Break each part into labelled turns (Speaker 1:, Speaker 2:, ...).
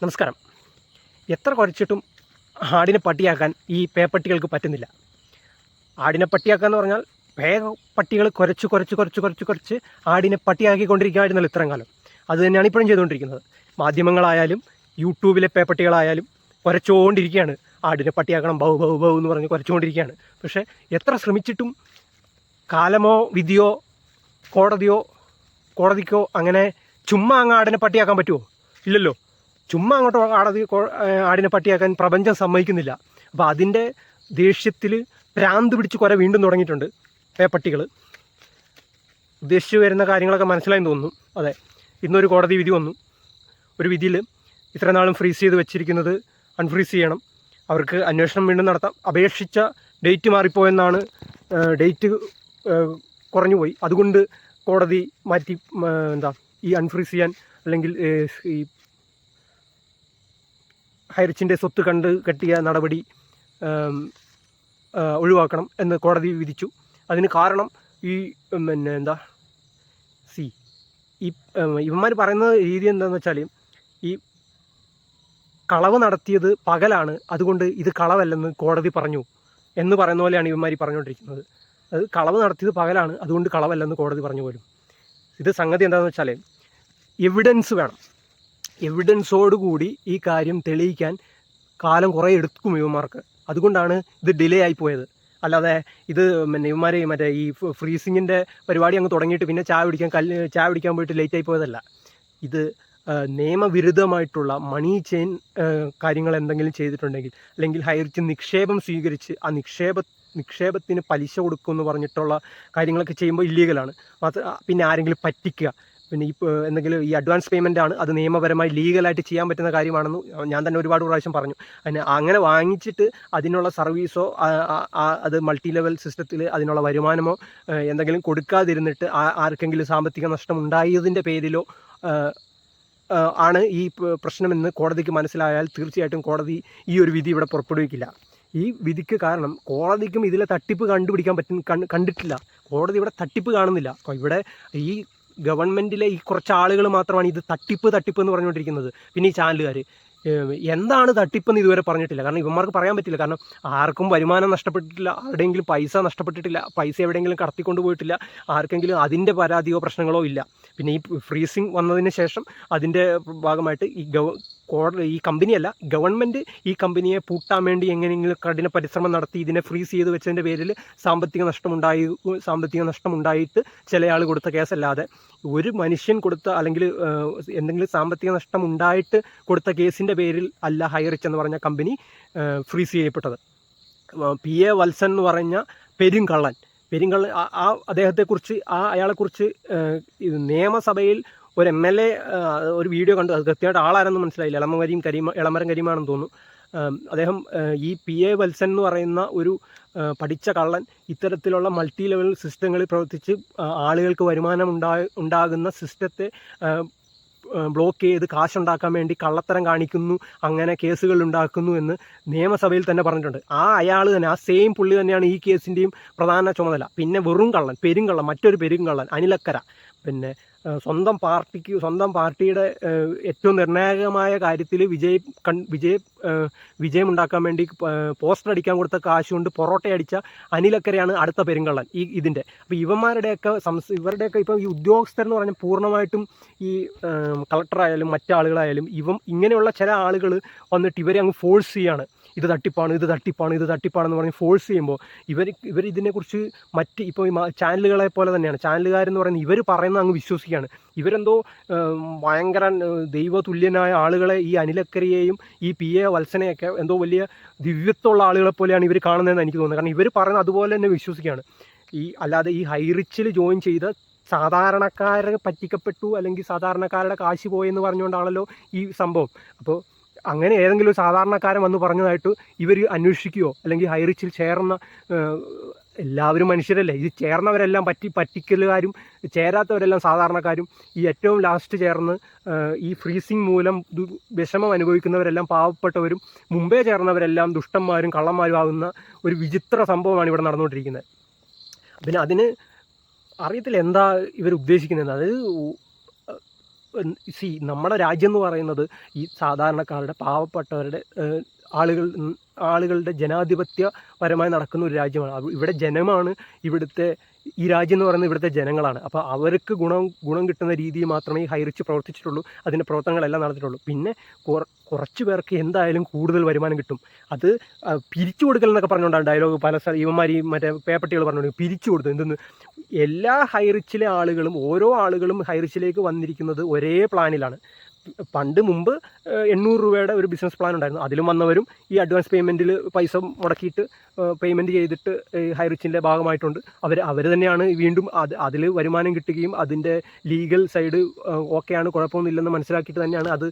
Speaker 1: നമസ്കാരം. എത്ര കുരച്ചിട്ടും ആടിനെ പട്ടിയാക്കാൻ ഈ പേപ്പട്ടികൾക്ക് പറ്റുന്നില്ല. ആടിനെ പട്ടിയാക്കുക എന്ന് പറഞ്ഞാൽ പട്ടികൾ കുരച്ച് ആടിനെ പട്ടിയാക്കിക്കൊണ്ടിരിക്കുകയായിരുന്നല്ലോ ഇത്രയും കാലം. അത് തന്നെയാണ് ഇപ്പോഴും ചെയ്തുകൊണ്ടിരിക്കുന്നത്. മാധ്യമങ്ങളായാലും യൂട്യൂബിലെ പേപ്പട്ടികളായാലും കുരച്ചുകൊണ്ടിരിക്കുകയാണ്. ആടിനെ പട്ടിയാക്കണം, ബൗ ബൗ ബൗ എന്ന് പറഞ്ഞ് കുരച്ചുകൊണ്ടിരിക്കുകയാണ്. പക്ഷേ എത്ര ശ്രമിച്ചിട്ടും കാലമോ വിധിയോ കോടതിക്കോ അങ്ങനെ ചുമ്മാ അങ്ങ് ആടിനെ പട്ടിയാക്കാൻ പറ്റുമോ? ഇല്ലല്ലോ. ചുമ്മാ അങ്ങോട്ട് ആടിനെ പട്ടിയാക്കാൻ പ്രപഞ്ചം സമ്മതിക്കുന്നില്ല. അപ്പോൾ അതിൻ്റെ ദേഷ്യത്തിൽ ഭ്രാന്ത് പിടിച്ച് കുര വീണ്ടും തുടങ്ങിയിട്ടുണ്ട് പട്ടികൾ. ഉദ്ദേശിച്ചു വരുന്ന കാര്യങ്ങളൊക്കെ മനസ്സിലായെന്ന് തോന്നുന്നു. അതെ, ഇന്നൊരു കോടതി വിധി വന്നു. ഒരു വിധിയിൽ ഇത്ര നാളും ഫ്രീസ് ചെയ്ത് വെച്ചിരിക്കുന്നത് അൺഫ്രീസ് ചെയ്യണം, അവർക്ക് അന്വേഷണം വീണ്ടും നടത്താം. അപേക്ഷിച്ച ഡേറ്റ് മാറിപ്പോയെന്നാണ്, ഡേറ്റ് കുറഞ്ഞുപോയി. അതുകൊണ്ട് കോടതി മാറ്റി ഈ അൺഫ്രീസ് ചെയ്യാൻ അല്ലെങ്കിൽ ഈ ഹൈറിച്ചിൻ്റെ സ്വത്ത് കെട്ടിയ നടപടി ഒഴിവാക്കണം എന്ന് കോടതി വിധിച്ചു. അതിന് കാരണം ഈ ഇവന്മാർ പറയുന്ന രീതി എന്താണെന്ന് വെച്ചാൽ, ഈ കളവ് നടത്തിയത് പകലാണ്, അതുകൊണ്ട് ഇത് കളവല്ലെന്ന് കോടതി പറഞ്ഞു എന്ന് പറയുന്ന പോലെയാണ് ഇവന്മാർ പറഞ്ഞുകൊണ്ടിരിക്കുന്നത്. അത് കളവ് നടത്തിയത് പകലാണ്, അതുകൊണ്ട് കളവല്ലെന്ന് കോടതി പറഞ്ഞു പോലും. ഇത് സംഗതി എന്താണെന്ന് വെച്ചാൽ, എവിഡൻസ് വേണം. എവിഡൻസോടുകൂടി ഈ കാര്യം തെളിയിക്കാൻ കാലം കുറേ എടുക്കും ഇവന്മാർക്ക്. അതുകൊണ്ടാണ് ഇത് ഡിലേ ആയിപ്പോയത്. അല്ലാതെ ഇത് ഇവന്മാർ ഈ ഫ്രീസിങ്ങിൻ്റെ പരിപാടി അങ്ങ് തുടങ്ങിയിട്ട് പിന്നെ ചായ പിടിക്കാൻ പോയിട്ട് ലേറ്റ് ആയി പോയതല്ല. ഇത് നിയമവിരുദ്ധമായിട്ടുള്ള മണി ചെയിൻ കാര്യങ്ങൾ എന്തെങ്കിലും ചെയ്തിട്ടുണ്ടെങ്കിൽ, അല്ലെങ്കിൽ ഹൈറിച്ച് നിക്ഷേപം സ്വീകരിച്ച് ആ നിക്ഷേപത്തിന് പലിശ കൊടുക്കുമെന്ന് പറഞ്ഞിട്ടുള്ള കാര്യങ്ങളൊക്കെ ചെയ്യുമ്പോൾ ഇല്ലീഗലാണ്. പിന്നെ ആരെങ്കിലും പറ്റിക്കുക, പിന്നെ ഈ എന്തെങ്കിലും ഈ അഡ്വാൻസ് പേയ്മെൻ്റ് ആണ്, അത് നിയമപരമായി ലീഗലായിട്ട് ചെയ്യാൻ പറ്റുന്ന കാര്യമാണെന്ന് ഞാൻ തന്നെ ഒരുപാട് പ്രാവശ്യം പറഞ്ഞു. അങ്ങനെ വാങ്ങിച്ചിട്ട് അതിനുള്ള സർവീസോ അത് മൾട്ടി ലെവൽ സിസ്റ്റത്തിൽ അതിനുള്ള വരുമാനമോ എന്തെങ്കിലും കൊടുക്കാതിരുന്നിട്ട് ആർക്കെങ്കിലും സാമ്പത്തിക നഷ്ടം ഉണ്ടായതിൻ്റെ പേരിലോ ആണ് ഈ പ്രശ്നമെന്ന് കോടതിക്ക് മനസ്സിലായാൽ തീർച്ചയായിട്ടും കോടതി ഈ ഒരു വിധി ഇവിടെ പുറപ്പെടുവിക്കില്ല. ഈ വിധിക്ക് കാരണം കോടതിക്കും ഇതിലെ തട്ടിപ്പ് കണ്ടിട്ടില്ല. കോടതി ഇവിടെ തട്ടിപ്പ് കാണുന്നില്ല. ഇവിടെ ഈ ഗവൺമെൻറ്റിലെ ഈ കുറച്ച് ആളുകൾ മാത്രമാണ് ഇത് തട്ടിപ്പ് എന്ന് പറഞ്ഞുകൊണ്ടിരിക്കുന്നത്. പിന്നെ ഈ ചാനലുകാർ എന്താണ് തട്ടിപ്പെന്ന് ഇതുവരെ പറഞ്ഞിട്ടില്ല. കാരണം ഇവന്മാർക്ക് പറയാൻ പറ്റില്ല. കാരണം ആർക്കും വരുമാനം നഷ്ടപ്പെട്ടിട്ടില്ല, ആരുടെയെങ്കിലും പൈസ നഷ്ടപ്പെട്ടിട്ടില്ല, പൈസ എവിടെയെങ്കിലും കടത്തിക്കൊണ്ട് പോയിട്ടില്ല, ആർക്കെങ്കിലും അതിൻ്റെ പരാതിയോ പ്രശ്നങ്ങളോ ഇല്ല. പിന്നെ ഈ ഫ്രീസിങ് വന്നതിന് ശേഷം അതിൻ്റെ ഭാഗമായിട്ട് ഈ കമ്പനിയല്ല, ഗവൺമെൻറ് ഈ കമ്പനിയെ പൂട്ടാൻ വേണ്ടി എങ്ങനെയെങ്കിലും കഠിന പരിശ്രമം നടത്തി ഇതിനെ ഫ്രീസ് ചെയ്ത് വെച്ചതിൻ്റെ പേരിൽ സാമ്പത്തിക നഷ്ടം ഉണ്ടായിട്ട് ചില ആൾ കൊടുത്ത കേസല്ലാതെ ഒരു മനുഷ്യൻ കൊടുത്ത അല്ലെങ്കിൽ എന്തെങ്കിലും സാമ്പത്തിക നഷ്ടം ഉണ്ടായിട്ട് കൊടുത്ത കേസിൻ്റെ പേരിൽ അല്ല ഹൈറിച്ച് എന്ന് പറഞ്ഞ കമ്പനി ഫ്രീസ് ചെയ്യപ്പെട്ടത്. PA വത്സൻ എന്ന് പറഞ്ഞ പെരുങ്കള്ളൻ അദ്ദേഹത്തെക്കുറിച്ച് അയാളെക്കുറിച്ച് നിയമസഭയിൽ ഒരു MLA ഒരു വീഡിയോ കണ്ടു. അത് കൃത്യമായിട്ട് ആളാരെന്ന് മനസ്സിലായില്ല. എളമരം കരീമാണെന്ന് തോന്നുന്നു. അദ്ദേഹം ഈ PA വത്സൻ എന്ന് പറയുന്ന ഒരു പഠിച്ച കള്ളൻ ഇത്തരത്തിലുള്ള മൾട്ടി ലെവൽ സിസ്റ്റങ്ങളിൽ പ്രവർത്തിച്ച് ആളുകൾക്ക് വരുമാനം ഉണ്ടാകുന്ന സിസ്റ്റത്തെ ബ്ലോക്ക് ചെയ്ത് കാശുണ്ടാക്കാൻ വേണ്ടി കള്ളത്തരം കാണിക്കുന്നു, അങ്ങനെ കേസുകൾ ഉണ്ടാക്കുന്നു എന്ന് നിയമസഭയിൽ തന്നെ പറഞ്ഞിട്ടുണ്ട്. അയാൾ തന്നെ, ആ സെയിം പുള്ളി തന്നെയാണ് ഈ കേസിൻ്റെയും പ്രധാന ചുമതല. പിന്നെ വെറും കള്ളൻ, മറ്റൊരു പെരുങ്കള്ളൻ അനിലക്കര. പിന്നെ സ്വന്തം പാർട്ടിയുടെ ഏറ്റവും നിർണായകമായ കാര്യത്തിൽ വിജയമുണ്ടാക്കാൻ വേണ്ടി പോസ്റ്റർ അടിക്കാൻ കൊടുത്ത കാശ് കൊണ്ട് പൊറോട്ട അടിച്ച അനിലക്കരയാണ് അടുത്ത പെരുങ്കള്ളൻ ഇതിൻ്റെ. അപ്പോൾ ഇവരുടെയൊക്കെ ഇപ്പോൾ ഈ ഉദ്യോഗസ്ഥരെന്ന് പറഞ്ഞാൽ പൂർണ്ണമായിട്ടും ഈ കളക്ടറായാലും മറ്റാളുകളായാലും ഇങ്ങനെയുള്ള ചില ആളുകൾ വന്നിട്ട് ഇവരെ അങ്ങ് ഫോഴ്സ് ചെയ്യാണ്. ഇത് തട്ടിപ്പാണെന്ന് പറഞ്ഞ് ഫോഴ്സ് ചെയ്യുമ്പോൾ ഇവർ ഇതിനെക്കുറിച്ച് ഇപ്പോൾ ഈ ചാനലുകളെ പോലെ തന്നെയാണ്. ചാനലുകാരെന്ന് പറയുന്നത് ഇവർ പറയുന്നത് അങ്ങ് വിശ്വസിക്കുകയാണ്. ഇവരെന്തോ ഭയങ്കര ദൈവതുല്യനായ ആളുകളെ, ഈ അനിലക്കരയെയും ഈ PA വത്സനെയൊക്കെ എന്തോ വലിയ ദിവ്യത്വമുള്ള ആളുകളെ പോലെയാണ് ഇവർ കാണുന്നതെന്ന് എനിക്ക് തോന്നുന്നത്. കാരണം ഇവർ പറയുന്നത് അതുപോലെ തന്നെ വിശ്വസിക്കുകയാണ്. അല്ലാതെ ഈ ഹൈറിച്ചിൽ ജോയിൻ ചെയ്ത സാധാരണക്കാരെ പറ്റിക്കപ്പെട്ടു, അല്ലെങ്കിൽ സാധാരണക്കാരുടെ കാശ് പോയെന്ന് പറഞ്ഞുകൊണ്ടാണല്ലോ ഈ സംഭവം. അപ്പോൾ അങ്ങനെ ഏതെങ്കിലും ഒരു സാധാരണക്കാരൻ വന്ന് പറഞ്ഞതായിട്ട് ഇവർ അന്വേഷിക്കുകയോ, അല്ലെങ്കിൽ ഹൈറിച്ചിൽ ചേർന്ന എല്ലാവരും മനുഷ്യരല്ലേ, ഇത് ചേർന്നവരെല്ലാം പറ്റിക്കലുകാരും ചേരാത്തവരെല്ലാം സാധാരണക്കാരും, ഈ ഏറ്റവും ലാസ്റ്റ് ചേർന്ന് ഈ ഫ്രീസിങ് മൂലം വിഷമം അനുഭവിക്കുന്നവരെല്ലാം പാവപ്പെട്ടവരും, മുമ്പേ ചേർന്നവരെല്ലാം ദുഷ്ടന്മാരും കള്ളന്മാരും ആകുന്ന ഒരു വിചിത്ര സംഭവമാണ് ഇവിടെ നടന്നുകൊണ്ടിരിക്കുന്നത്. പിന്നെ അതിന് അറിയത്തില്ല എന്താ ഇവർ ഉദ്ദേശിക്കുന്നത്. അത് നമ്മുടെ രാജ്യം എന്ന് പറയുന്നത് ഈ സാധാരണക്കാരുടെ പാവപ്പെട്ടവരുടെ ആളുകളുടെ ജനാധിപത്യപരമായി നടക്കുന്ന ഒരു രാജ്യമാണ്. ഇവിടെ ജനമാണ് ഇവിടുത്തെ ഈ രാജ്യം എന്ന് പറയുന്നത് ഇവിടുത്തെ ജനങ്ങളാണ്. അപ്പോൾ അവർക്ക് ഗുണം കിട്ടുന്ന രീതിയിൽ മാത്രമേ ഈ ഹൈറിച്ച് പ്രവർത്തിച്ചിട്ടുള്ളൂ, അതിൻ്റെ പ്രവർത്തനങ്ങളെല്ലാം നടന്നിട്ടുള്ളൂ. പിന്നെ കുറച്ച് പേർക്ക് എന്തായാലും കൂടുതൽ വരുമാനം കിട്ടും. അത് പിരിച്ചു കൊടുക്കൽ എന്നൊക്കെ പറഞ്ഞുകൊണ്ടാണ് ഡയലോഗ് പല ഇവന്മാർ ഈ മറ്റേ പേപ്പട്ടികൾ പറഞ്ഞുകൊണ്ട് പിരിച്ചു കൊടുത്തു. എന്തെന്ന് എല്ലാ ഹൈറിച്ചിലെ ആളുകളും ഓരോ ആളുകളും ഹൈറിച്ചിലേക്ക് വന്നിരിക്കുന്നത് ഒരേ പ്ലാനിലാണ്. മുമ്പ് 800 രൂപയുടെ ഒരു ബിസിനസ് പ്ലാൻ ഉണ്ടായിരുന്നു. അതിലും വന്നവരും ഈ അഡ്വാൻസ് പേയ്മെൻറ്റിൽ പൈസ മുടക്കിയിട്ട് പേയ്മെൻറ്റ് ചെയ്തിട്ട് ഹൈറിച്ചിൻ്റെ ഭാഗമായിട്ടുണ്ട്. അവർ തന്നെയാണ് വീണ്ടും അതിൽ വരുമാനം കിട്ടുകയും അതിൻ്റെ ലീഗൽ സൈഡ് ഓക്കെയാണ്, കുഴപ്പമൊന്നുമില്ലെന്ന് മനസ്സിലാക്കിയിട്ട് തന്നെയാണ് അത്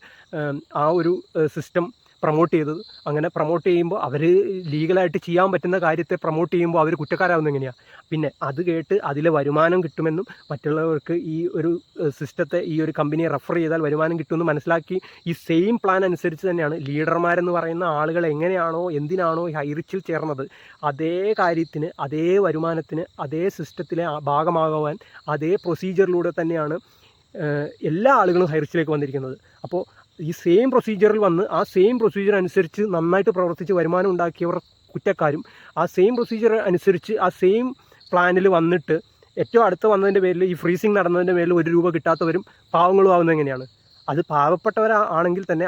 Speaker 1: ആ ഒരു സിസ്റ്റം പ്രൊമോട്ട് ചെയ്തത്. അങ്ങനെ പ്രൊമോട്ട് ചെയ്യുമ്പോൾ അവർ ലീഗലായിട്ട് ചെയ്യാൻ പറ്റുന്ന കാര്യത്തെ പ്രൊമോട്ട് ചെയ്യുമ്പോൾ അവർ കുറ്റക്കാരാവുന്നത് എങ്ങനെയാണ്? പിന്നെ അത് കേട്ട് അതിലെ വരുമാനം കിട്ടുമെന്നും മറ്റുള്ളവർക്ക് ഈ ഒരു സിസ്റ്റത്തെ ഈ ഒരു കമ്പനിയെ റെഫർ ചെയ്താൽ വരുമാനം കിട്ടുമെന്ന് മനസ്സിലാക്കി ഈ സെയിം പ്ലാൻ അനുസരിച്ച് തന്നെയാണ് ലീഡർമാരെന്ന് പറയുന്ന ആളുകൾ എങ്ങനെയാണോ എന്തിനാണോ ഈ ഹൈറിച്ചിൽ ചേർന്നത് അതേ കാര്യത്തിന് അതേ വരുമാനത്തിന് അതേ സിസ്റ്റത്തിലെ ഭാഗമാകുവാൻ അതേ പ്രൊസീജിയറിലൂടെ തന്നെയാണ് എല്ലാ ആളുകളും ഹൈറിച്ചിലേക്ക് വന്നിരിക്കുന്നത്. അപ്പോൾ ഈ സെയിം പ്രൊസീജിയറിൽ വന്ന് ആ സെയിം പ്രൊസീജിയർ അനുസരിച്ച് നന്നായിട്ട് പ്രവർത്തിച്ച് വരുമാനം ഉണ്ടാക്കിയവർ കുറ്റക്കാരും, ആ സെയിം പ്രൊസീജിയർ അനുസരിച്ച് ആ സെയിം പ്ലാനിൽ വന്നിട്ട് ഏറ്റവും അടുത്ത് വന്നതിൻ്റെ പേരിൽ ഈ ഫ്രീസിങ് നടന്നതിൻ്റെ പേരിൽ 1 രൂപ കിട്ടാത്തവരും പാവങ്ങളും ആവുന്നത് എങ്ങനെയാണ്? അത് പാവപ്പെട്ടവരാണെങ്കിൽ തന്നെ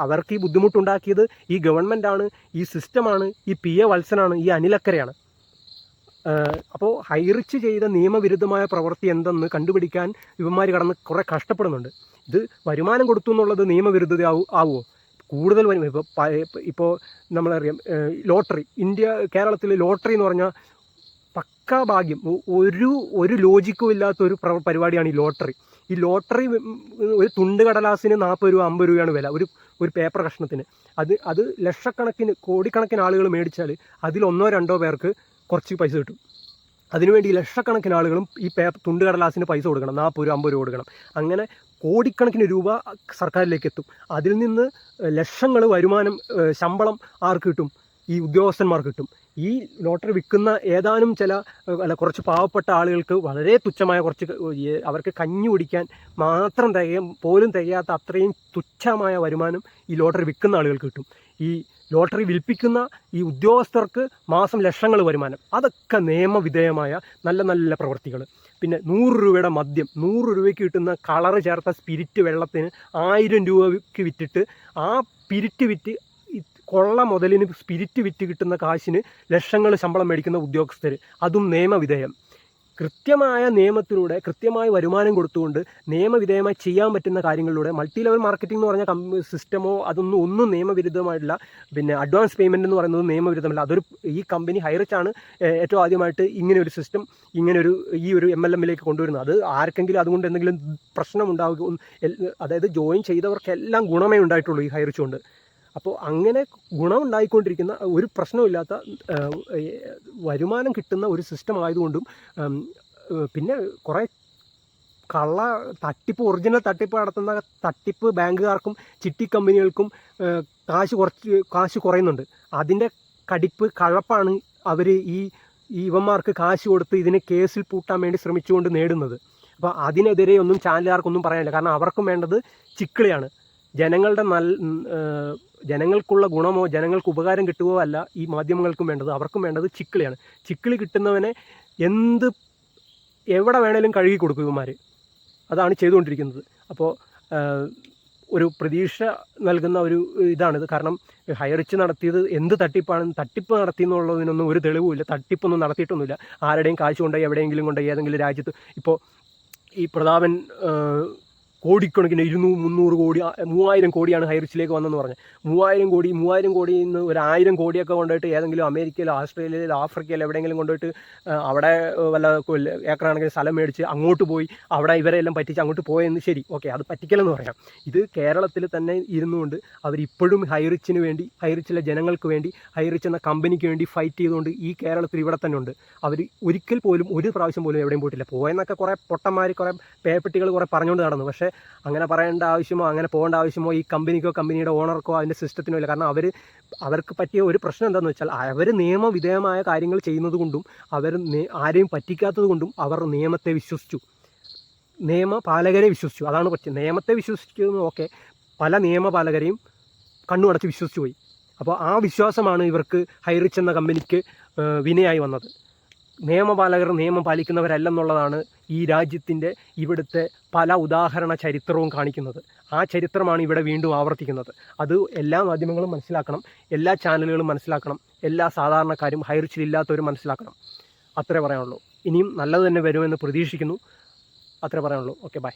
Speaker 1: അവർക്ക് ഈ ബുദ്ധിമുട്ടുണ്ടാക്കിയത് ഈ ഗവൺമെൻറ്റാണ്, ഈ സിസ്റ്റമാണ്, ഈ PA വത്സനാണ്, ഈ അനിലക്കരയാണ്. അപ്പോൾ ഹൈറിച്ച് ചെയ്ത നിയമവിരുദ്ധമായ പ്രവൃത്തി എന്തെന്ന് കണ്ടുപിടിക്കാൻ ഇവന്മാർ കടന്ന് കുറേ കഷ്ടപ്പെടുന്നുണ്ട്. ഇത് വരുമാനം കൊടുത്തു എന്നുള്ളത് നിയമവിരുദ്ധത ആവുമോ? കൂടുതൽ ഇപ്പോൾ നമ്മളറിയാം ലോട്ടറി, കേരളത്തിൽ ലോട്ടറി എന്ന് പറഞ്ഞാൽ പക്കാ ഭാഗ്യം, ഒരു ലോജിക്കും ഇല്ലാത്തൊരു പരിപാടിയാണ് ഈ ലോട്ടറി. ഈ ലോട്ടറി ഒരു തുണ്ട് കടലാസിന് 40 രൂപ 50 രൂപയാണ് വില ഒരു പേപ്പർ കഷ്ണത്തിന്. അത് ലക്ഷക്കണക്കിന് കോടിക്കണക്കിന് ആളുകൾ മേടിച്ചാൽ അതിൽ 1-2 പേർക്ക് കുറച്ച് പൈസ കിട്ടും. അതിനുവേണ്ടി ലക്ഷക്കണക്കിന് ആളുകളും ഈ തുണ്ട് കടലാസിന് പൈസ കൊടുക്കണം, 40 രൂപ 50 രൂപ കൊടുക്കണം. അങ്ങനെ കോടിക്കണക്കിന് രൂപ സർക്കാരിലേക്ക് എത്തും. അതിൽ നിന്ന് ലക്ഷങ്ങൾ വരുമാനം, ശമ്പളം ആർക്ക് കിട്ടും? ഈ ഉദ്യോഗസ്ഥന്മാർക്ക് കിട്ടും. ഈ ലോട്ടറി വിൽക്കുന്ന ഏതാനും കുറച്ച് പാവപ്പെട്ട ആളുകൾക്ക് വളരെ തുച്ഛമായ അവർക്ക് കഞ്ഞി കുടിക്കാൻ മാത്രം പോലും തികയാത്ത അത്രയും തുച്ഛമായ വരുമാനം ഈ ലോട്ടറി വിൽക്കുന്ന ആളുകൾക്ക് കിട്ടും. ഈ ലോട്ടറി വിൽപ്പിക്കുന്ന ഈ ഉദ്യോഗസ്ഥർക്ക് മാസം ലക്ഷങ്ങൾ വരുമാനം. അതൊക്കെ നിയമവിധേയമായ നല്ല നല്ല പ്രവൃത്തികൾ. പിന്നെ 100 രൂപയുടെ മദ്യം, 100 രൂപയ്ക്ക് കിട്ടുന്ന കളറ് ചേർത്ത സ്പിരിറ്റ് വെള്ളത്തിന് 1000 രൂപയ്ക്ക് വിറ്റിട്ട് ആ സ്പിരിറ്റ് വിറ്റ് കൊള്ള മുതലിന് സ്പിരിറ്റ് വിറ്റ് കിട്ടുന്ന കാശിന് ലക്ഷങ്ങൾ ശമ്പളം മേടിക്കുന്ന ഉദ്യോഗസ്ഥർ, അതും നിയമവിധേയം. കൃത്യമായ നിയമത്തിലൂടെ കൃത്യമായ വരുമാനം കൊടുത്തുകൊണ്ട് നിയമവിധേയമായി ചെയ്യാൻ പറ്റുന്ന കാര്യങ്ങളിലൂടെ മൾട്ടി ലെവൽ മാർക്കറ്റിംഗ് എന്ന് പറഞ്ഞ സിസ്റ്റമോ ഒന്നും നിയമവിരുദ്ധമായിട്ടില്ല. പിന്നെ അഡ്വാൻസ് പേയ്മെൻറ്റ് എന്ന് പറയുന്നത് നിയമവിരുദ്ധമല്ല. ഈ കമ്പനി ഹൈറിച്ചാണ് ഏറ്റവും ആദ്യമായിട്ട് ഇങ്ങനെയൊരു സിസ്റ്റം ഈ ഒരു MLM-ലേക്ക് കൊണ്ടുവരുന്നത്. അത് ആർക്കെങ്കിലും അതുകൊണ്ട് എന്തെങ്കിലും പ്രശ്നം ഉണ്ടാവുക, അതായത് ജോയിൻ ചെയ്തവർക്കെല്ലാം ഗുണമേ ഉണ്ടായിട്ടുള്ളൂ ഈ ഹൈറിച്ച് കൊണ്ട്. അപ്പോൾ അങ്ങനെ ഗുണമുണ്ടായിക്കൊണ്ടിരിക്കുന്ന ഒരു പ്രശ്നമില്ലാത്ത വരുമാനം കിട്ടുന്ന ഒരു സിസ്റ്റം ആയതുകൊണ്ടും പിന്നെ കുറേ ഒറിജിനൽ തട്ടിപ്പ് നടത്തുന്ന തട്ടിപ്പ് ബാങ്കുകാർക്കും ചിട്ടി കമ്പനികൾക്കും കാശ് കുറയുന്നുണ്ട്. അതിൻ്റെ കഴപ്പാണ് അവർ ഈ ഇവന്മാർക്ക് കാശ് കൊടുത്ത് ഇതിനെ കേസിൽ പൂട്ടാൻ വേണ്ടി ശ്രമിച്ചുകൊണ്ട് നേടുന്നത്. അപ്പോൾ അതിനെതിരെ ഒന്നും ചാനലുകാർക്കൊന്നും പറയാനില്ല. കാരണം അവർക്കും വേണ്ടത് ചിക്കിളിയാണ്. ജനങ്ങൾക്കുള്ള ഗുണമോ ജനങ്ങൾക്ക് ഉപകാരം കിട്ടുകയോ അല്ല ഈ മാധ്യമങ്ങൾക്കും വേണ്ടത്. അവർക്കും വേണ്ടത് ചിക്കിളിയാണ്. ചിക്കിളി കിട്ടുന്നവനെ എവിടെ വേണേലും കഴുകി കൊടുക്കും ഇവന്മാർ. അതാണ് ചെയ്തുകൊണ്ടിരിക്കുന്നത്. അപ്പോൾ ഒരു പ്രതീക്ഷ നൽകുന്ന ഒരു ഇതാണിത്. കാരണം ഹൈറിച്ച് നടത്തിയത് എന്ത് തട്ടിപ്പ് നടത്തി എന്നുള്ളതിനൊന്നും ഒരു തെളിവുമില്ല. തട്ടിപ്പൊന്നും നടത്തിയിട്ടൊന്നുമില്ല. ആരുടെയും കാശ് കൊണ്ടുപോയി എവിടെയെങ്കിലും കൊണ്ടുപോയി ഏതെങ്കിലും രാജ്യത്ത്, ഇപ്പോൾ ഈ പ്രതാപൻ കോടിക്കണക്കിന് 200, 300 കോടി 3000 കോടിയാണ് ഹൈറിച്ചിലേക്ക് വന്നെന്ന് പറഞ്ഞത്. 3000 കോടിയിൽ നിന്ന് 1000 കോടിയൊക്കെ കൊണ്ടുപോയിട്ട് ഏതെങ്കിലും അമേരിക്കയിലോ ഓസ്ട്രേലിയയിലോ ആഫ്രിക്കയിലോ എവിടെയെങ്കിലും കൊണ്ടുപോയിട്ട് അവിടെ വല്ല ഏക്കറാണെങ്കിൽ സ്ഥലം മേടിച്ച് അങ്ങോട്ട് പോയി അവിടെ ഇവരെല്ലാം പറ്റിച്ച് അങ്ങോട്ട് പോയെന്ന് ശരി, ഓക്കെ, അത് പറ്റിക്കലെന്ന് പറയാം. ഇത് കേരളത്തിൽ തന്നെ ഇരുന്നുകൊണ്ട് അവരിപ്പോഴും ഹൈറിച്ചിന് വേണ്ടി, ഹൈറിച്ചിലെ ജനങ്ങൾക്ക് വേണ്ടി, ഹൈറിച്ച് എന്ന കമ്പനിക്ക് വേണ്ടി ഫൈറ്റ് ചെയ്തുകൊണ്ട് ഈ കേരളത്തിൽ ഇവിടെ തന്നെ ഉണ്ട്. അവർ ഒരിക്കൽ പോലും ഒരു പ്രാവശ്യം പോലും എവിടെയും പോയിട്ടില്ല. പോയെന്നൊക്കെ കുറേ പൊട്ടന്മാർ, കുറേ പേപ്പട്ടികൾ കുറേ പറഞ്ഞുകൊണ്ട് നടന്നു. പക്ഷേ അങ്ങനെ പറയേണ്ട ആവശ്യമോ അങ്ങനെ പോകേണ്ട ആവശ്യമോ ഈ കമ്പനിക്കോ കമ്പനിയുടെ ഓണർക്കോ അതിൻ്റെ സിസ്റ്റത്തിനോ ഇല്ല. കാരണം അവർക്ക് പറ്റിയ ഒരു പ്രശ്നം എന്താണെന്ന് വെച്ചാൽ അവർ നിയമവിധേയമായ കാര്യങ്ങൾ ചെയ്യുന്നത് കൊണ്ടും ആരെയും പറ്റിക്കാത്തത് കൊണ്ടും അവർ നിയമത്തെ വിശ്വസിച്ചു. നിയമപാലകരെ വിശ്വസിച്ചു. അതാണ് പറ്റിയത്. നിയമത്തെ വിശ്വസിക്കുന്നു, ഓക്കെ, പല നിയമപാലകരെയും കണ്ണുമടച്ച് വിശ്വസിച്ചു പോയി. അപ്പോൾ ആ വിശ്വാസമാണ് ഇവർക്ക് ഹൈറിച്ച് എന്ന കമ്പനിക്ക് വിനയായി വന്നത്. നിയമപാലകർ നിയമം പാലിക്കുന്നവരല്ലെന്നുള്ളതാണ് ഈ രാജ്യത്തിൻ്റെ ഇവിടുത്തെ പല ഉദാഹരണ ചരിത്രവും കാണിക്കുന്നത്. ആ ചരിത്രമാണ് ഇവിടെ വീണ്ടും ആവർത്തിക്കുന്നത്. അത് എല്ലാ മാധ്യമങ്ങളും മനസ്സിലാക്കണം, എല്ലാ ചാനലുകളും മനസ്സിലാക്കണം, എല്ലാ സാധാരണക്കാരും ഹൈറിച്ചിലില്ലാത്തവരും മനസ്സിലാക്കണം. അത്രേ പറയാനുള്ളൂ. ഇനിയും നല്ലത് തന്നെ വരുമെന്ന് പ്രതീക്ഷിക്കുന്നു. അത്രേ പറയാനുള്ളൂ. Okay, by.